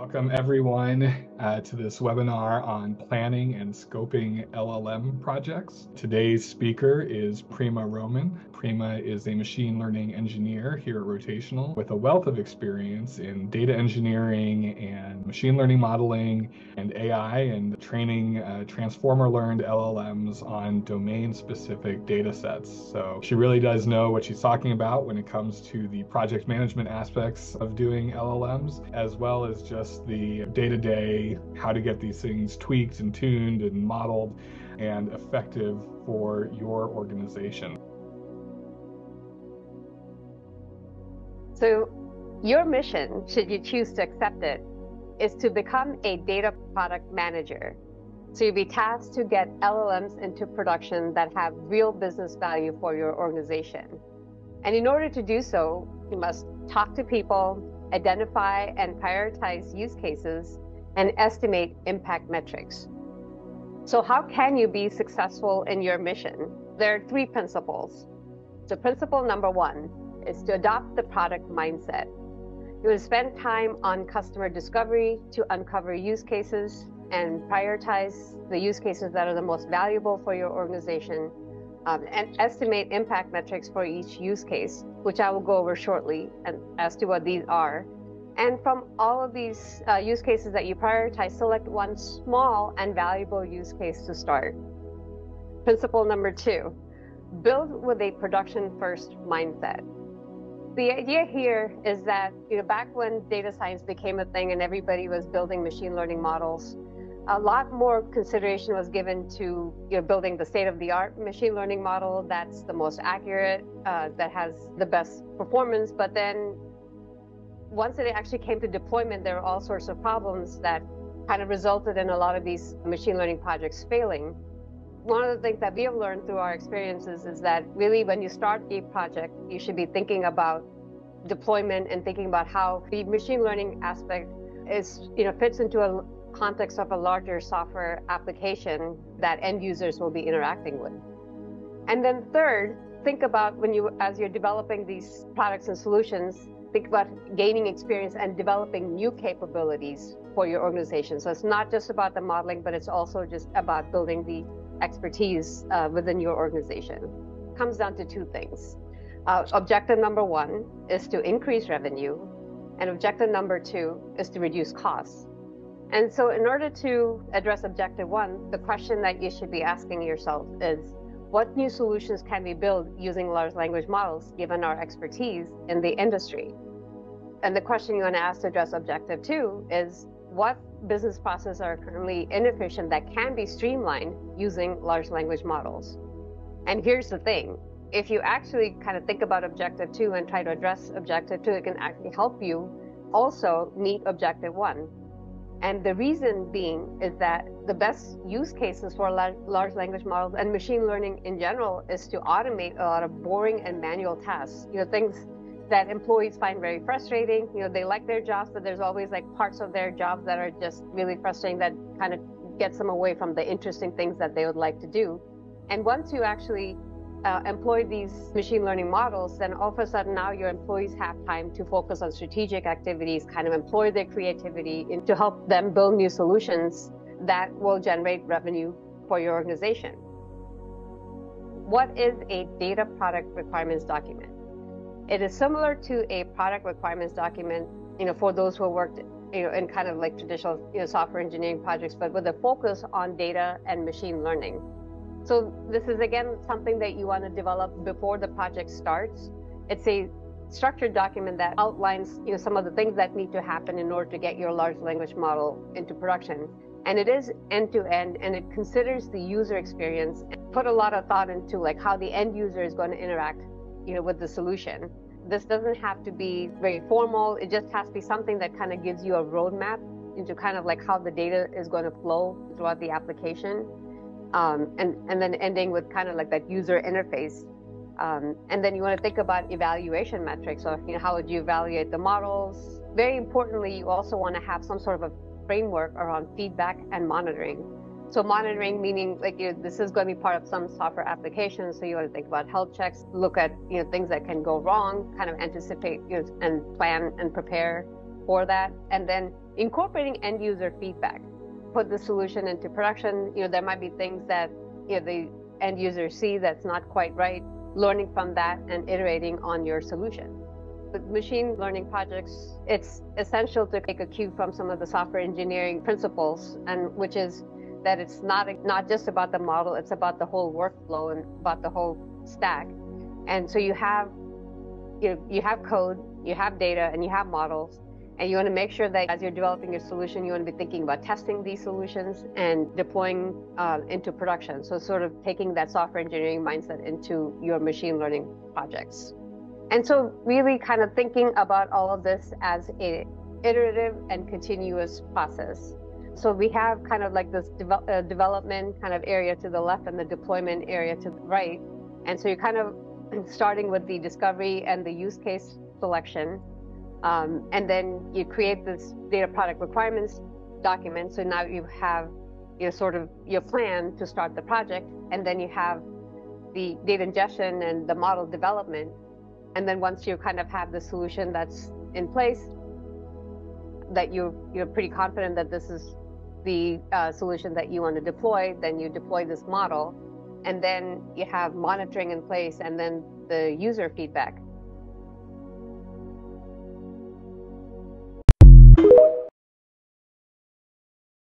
Welcome everyone to this webinar on planning and scoping LLM projects. Today's speaker is Prema Roman. Prema is a machine learning engineer here at Rotational with a wealth of experience in data engineering and machine learning modeling and AI and training transformer learned LLMs on domain-specific data sets. So she really does know what she's talking about when it comes to the project management aspects of doing LLMs, as well as just the day-to-day, how to get these things tweaked and tuned and modeled and effective for your organization. So your mission, should you choose to accept it, is to become a data product manager. So you'll be tasked to get LLMs into production that have real business value for your organization. And in order to do so, you must talk to people, identify and prioritize use cases, and estimate impact metrics. So how can you be successful in your mission? There are three principles. So principle number one is to adopt the product mindset. You will spend time on customer discovery to uncover use cases and prioritize the use cases that are the most valuable for your organization, and estimate impact metrics for each use case, which I will go over shortly and as to what these are. And from all of these use cases that you prioritize, select one small and valuable use case to start. Principle number two, build with a production-first mindset. The idea here is that, back when data science became a thing and everybody was building machine learning models, a lot more consideration was given to building the state-of-the-art machine learning model that's the most accurate, that has the best performance. But then once it actually came to deployment, there were all sorts of problems that kind of resulted in a lot of these machine learning projects failing. One of the things that we have learned through our experiences is that really when you start a project, you should be thinking about deployment and thinking about how the machine learning aspect is, fits into a context of a larger software application that end users will be interacting with. And then third, think about as you're developing these products and solutions, think about gaining experience and developing new capabilities for your organization. So it's not just about the modeling, but it's also just about building the expertise within your organization. It comes down to two things. Objective number one is to increase revenue, and objective number two is to reduce costs. And so in order to address objective one, the question that you should be asking yourself is, what new solutions can we build using large language models, given our expertise in the industry? And the question you want to ask to address objective two is, what business processes are currently inefficient that can be streamlined using large language models? And here's the thing. If you actually kind of think about objective two and try to address objective two, it can actually help you also meet objective one. And the reason being is that the best use cases for large language models and machine learning in general is to automate a lot of boring and manual tasks, things that employees find very frustrating. They like their jobs, but there's always like parts of their jobs that are just really frustrating that kind of gets them away from the interesting things that they would like to do. And once you actually employ these machine learning models, then all of a sudden now your employees have time to focus on strategic activities, kind of employ their creativity to help them build new solutions that will generate revenue for your organization. What is a data product requirements document? It is similar to a product requirements document, for those who have worked, in kind of like traditional, software engineering projects, but with a focus on data and machine learning. So this is, again, something that you want to develop before the project starts. It's a structured document that outlines, some of the things that need to happen in order to get your large language model into production. And it is end-to-end, and it considers the user experience and put a lot of thought into like how the end user is going to interact, with the solution. This doesn't have to be very formal. It just has to be something that kind of gives you a roadmap into kind of like how the data is going to flow throughout the application. And then ending with kind of like that user interface. And then you want to think about evaluation metrics. So, how would you evaluate the models? Very importantly, you also want to have some sort of a framework around feedback and monitoring. So monitoring meaning like this is going to be part of some software applications. So you want to think about health checks, look at things that can go wrong, kind of anticipate and plan and prepare for that, and then incorporating end user feedback. Put the solution into production. There might be things that the end users see that's not quite right, learning from that and iterating on your solution. With machine learning projects, it's essential to take a cue from some of the software engineering principles, and which is that it's not just about the model, it's about the whole workflow and about the whole stack. And so you have code, you have data, and you have models, and you want to make sure that as you're developing your solution, you want to be thinking about testing these solutions and deploying into production. So sort of taking that software engineering mindset into your machine learning projects. And so really kind of thinking about all of this as an iterative and continuous process. So we have kind of like this development kind of area to the left and the deployment area to the right. And so you're kind of starting with the discovery and the use case selection. And then you create this data product requirements document. So now you have sort of your plan to start the project. And then you have the data ingestion and the model development. And then once you kind of have the solution that's in place, that you're pretty confident that this is the solution that you want to deploy, then you deploy this model, and then you have monitoring in place, and then the user feedback.